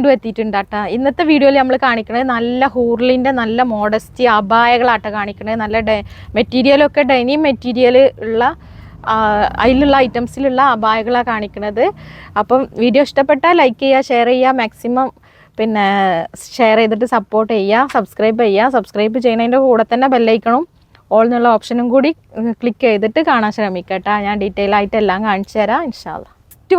വീണ്ടും എത്തിയിട്ടുണ്ട് കേട്ടോ. ഇന്നത്തെ വീഡിയോയിൽ നമ്മൾ കാണിക്കുന്നത് നല്ല ഹൂർലിൻ്റെ നല്ല മോഡസ്റ്റി അബായകളാട്ടോ കാണിക്കുന്നത്. നല്ല മെറ്റീരിയലൊക്കെ ഡെനിം മെറ്റീരിയൽ ഉള്ള അതിലുള്ള ഐറ്റംസിലുള്ള അബായകളാണ് കാണിക്കുന്നത്. അപ്പം വീഡിയോ ഇഷ്ടപ്പെട്ടാൽ ലൈക്ക് ചെയ്യുക, ഷെയർ ചെയ്യുക, മാക്സിമം പിന്നെ ഷെയർ ചെയ്തിട്ട് സപ്പോർട്ട് ചെയ്യുക, സബ്സ്ക്രൈബ് ചെയ്യുന്നതിൻ്റെ കൂടെ തന്നെ ബെല്ലൈക്കണും ഓൾ എന്നുള്ള ഓപ്ഷനും കൂടി ക്ലിക്ക് ചെയ്തിട്ട് കാണാൻ ശ്രമിക്കുക കേട്ടോ. ഞാൻ ഡീറ്റെയിൽ ആയിട്ട് എല്ലാം കാണിച്ചു തരാം ഇൻഷാ അല്ലാ.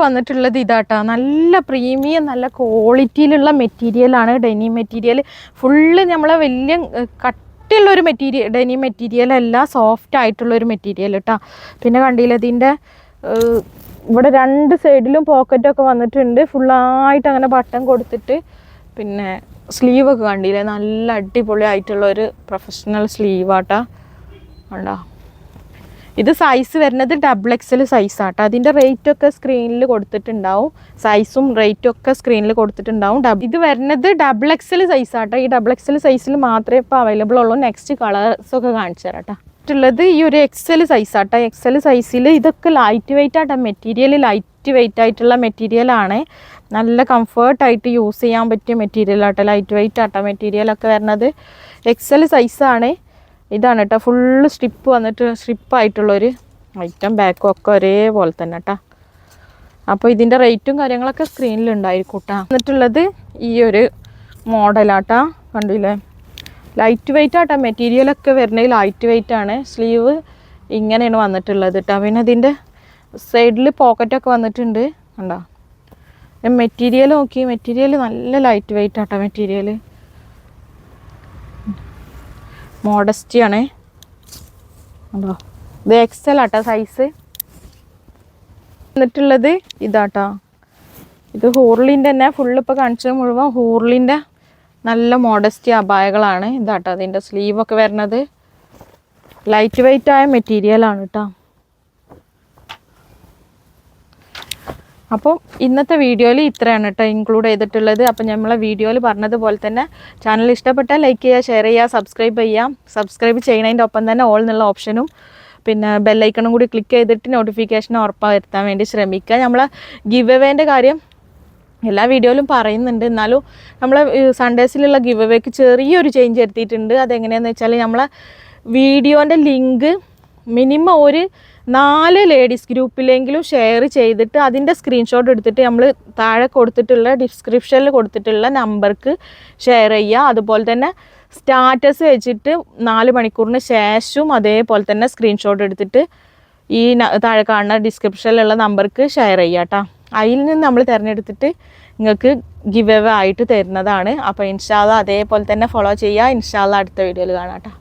വന്നിട്ടുള്ളത് ഇതാട്ടോ, നല്ല പ്രീമിയം നല്ല ക്വാളിറ്റിയിലുള്ള മെറ്റീരിയലാണ്. ഡെനിം മെറ്റീരിയൽ ഫുള്ള് നമ്മളെ വലിയ കട്ടിയുള്ളൊരു മെറ്റീരിയൽ, ഡെനിം മെറ്റീരിയൽ അല്ല, സോഫ്റ്റ് ആയിട്ടുള്ളൊരു മെറ്റീരിയൽ കേട്ടോ. പിന്നെ കണ്ടില്ല ഇതിൻ്റെ ഇവിടെ രണ്ട് സൈഡിലും പോക്കറ്റൊക്കെ വന്നിട്ടുണ്ട്. ഫുള്ളായിട്ട് അങ്ങനെ ബട്ടൺ കൊടുത്തിട്ട് പിന്നെ സ്ലീവൊക്കെ കണ്ടില്ലേ, നല്ല അടിപൊളി ആയിട്ടുള്ളൊരു പ്രൊഫഷണൽ സ്ലീവാട്ടോ. ഉണ്ടോ, ഇത് സൈസ് വരുന്നത് XXL സൈസാട്ടോ. അതിൻ്റെ റേറ്റൊക്കെ സ്ക്രീനിൽ കൊടുത്തിട്ടുണ്ടാവും, സൈസും റേറ്റും ഒക്കെ സ്ക്രീനിൽ കൊടുത്തിട്ടുണ്ടാവും. ഇത് വരുന്നത് XXL സൈസാട്ടോ. ഈ XXL സൈസിൽ മാത്രമേ ഇപ്പോൾ അവൈലബിൾ ഉള്ളൂ. നെക്സ്റ്റ് കളേഴ്സൊക്കെ കാണിച്ചു തരാം കേട്ടോ. മറ്റുള്ളത് ഈ ഒരു XL സൈസാട്ടോ. XL സൈസിൽ ഇതൊക്കെ ലൈറ്റ് വെയിറ്റ് ആട്ടോ, മെറ്റീരിയൽ ലൈറ്റ് വെയിറ്റ് ആയിട്ടുള്ള മെറ്റീരിയലാണ്. നല്ല കംഫേർട്ടായിട്ട് യൂസ് ചെയ്യാൻ പറ്റിയ മെറ്റീരിയൽ ആട്ടോ, ലൈറ്റ് വെയിറ്റ് ആട്ടോ മെറ്റീരിയലൊക്കെ വരുന്നത്. XL സൈസാണ്. ഇതാണ് കേട്ടോ, ഫുള്ള് സ്ട്രിപ്പ് വന്നിട്ട് സ്ട്രിപ്പായിട്ടുള്ളൊരു ഐറ്റം. ബാക്കും ഒക്കെ ഒരേപോലെ തന്നെ കേട്ടോ. അപ്പോൾ ഇതിൻ്റെ റേറ്റും കാര്യങ്ങളൊക്കെ സ്ക്രീനിലുണ്ടായിരിക്കും കേട്ടോ. എന്നിട്ടുള്ളത് ഈ ഒരു മോഡലാട്ടോ, കണ്ടില്ലേ, ലൈറ്റ് വെയിറ്റ് ആട്ടോ. മെറ്റീരിയലൊക്കെ വരുന്നത് ലൈറ്റ് വെയിറ്റ് ആണ്. സ്ലീവ് ഇങ്ങനെയാണ് വന്നിട്ടുള്ളത് കേട്ടോ. പിന്നെ ഇതിൻ്റെ സൈഡിൽ പോക്കറ്റൊക്കെ വന്നിട്ടുണ്ട് കണ്ടോ. മെറ്റീരിയൽ നോക്കി, മെറ്റീരിയൽ നല്ല ലൈറ്റ് വെയിറ്റ് ആട്ടോ മെറ്റീരിയൽ. മോഡസ്റ്റിയാണ് ഉണ്ടോ. ഇത് XL ആട്ടോ സൈസ്. എന്നിട്ടുള്ളത് ഇതാട്ടോ, ഇത് ഹൂർലിൻ്റെ തന്നെ ഫുള്ള് ഇപ്പോൾ കാണിച്ചത് മുഴുവൻ ഹൂർലിൻ്റെ നല്ല മോഡസ്റ്റി അബായകളാണ്. ഇതാട്ടോ അതിൻ്റെ സ്ലീവൊക്കെ വരുന്നത്. ലൈറ്റ് വെയിറ്റ് ആയ മെറ്റീരിയലാണ് കേട്ടോ. അപ്പോൾ ഇന്നത്തെ വീഡിയോയിൽ ഇത്രയാണ് കേട്ടോ ഇൻക്ലൂഡ് ചെയ്തിട്ടുള്ളത്. അപ്പോൾ നമ്മളെ വീഡിയോയിൽ പറഞ്ഞതുപോലെ തന്നെ ചാനൽ ഇഷ്ടപ്പെട്ടാൽ ലൈക്ക് ചെയ്യുക, ഷെയർ ചെയ്യുക, സബ്സ്ക്രൈബ് ചെയ്യുന്നതിൻ്റെ ഒപ്പം തന്നെ ഓൾ എന്നുള്ള ഓപ്ഷനും പിന്നെ ബെല്ലൈക്കണും കൂടി ക്ലിക്ക് ചെയ്തിട്ട് നോട്ടിഫിക്കേഷൻ ഉറപ്പുവരുത്താൻ വേണ്ടി ശ്രമിക്കുക. നമ്മളെ ഗിവ് അവേൻ്റെ കാര്യം എല്ലാ വീഡിയോയിലും പറയുന്നുണ്ട്, എന്നാലും നമ്മൾ സൺഡേസിലുള്ള ഗിവ് അവേക്ക് ചെറിയൊരു ചേഞ്ച് വരുത്തിയിട്ടുണ്ട്. അതെങ്ങനെയാണെന്ന് വെച്ചാൽ നമ്മളെ വീഡിയോൻ്റെ ലിങ്ക് മിനിമം ഒരു 4 ലേഡീസ് ഗ്രൂപ്പിലെങ്കിലും ഷെയർ ചെയ്തിട്ട് അതിൻ്റെ സ്ക്രീൻഷോട്ട് എടുത്തിട്ട് നമ്മൾ താഴെ കൊടുത്തിട്ടുള്ള ഡിസ്ക്രിപ്ഷനിൽ കൊടുത്തിട്ടുള്ള നമ്പർക്ക് ഷെയർ ചെയ്യുക. അതുപോലെ തന്നെ സ്റ്റാറ്റസ് വെച്ചിട്ട് 4 മണിക്കൂറിന് ശേഷവും അതേപോലെ തന്നെ സ്ക്രീൻഷോട്ട് എടുത്തിട്ട് ഈ താഴെ കാണുന്ന ഡിസ്ക്രിപ്ഷനിലുള്ള നമ്പർക്ക് ഷെയർ ചെയ്യുക കേട്ടോ. അതിൽ നിന്ന് നമ്മൾ തിരഞ്ഞെടുത്തിട്ട് നിങ്ങൾക്ക് ഗിവ് അവേ ആയിട്ട് തരുന്നതാണ്. അപ്പോൾ ഇൻഷാ അല്ലാഹ് അതേപോലെ തന്നെ ഫോളോ ചെയ്യുക. ഇൻഷാ അല്ലാഹ് അടുത്ത വീഡിയോയിൽ കാണാം കേട്ടോ.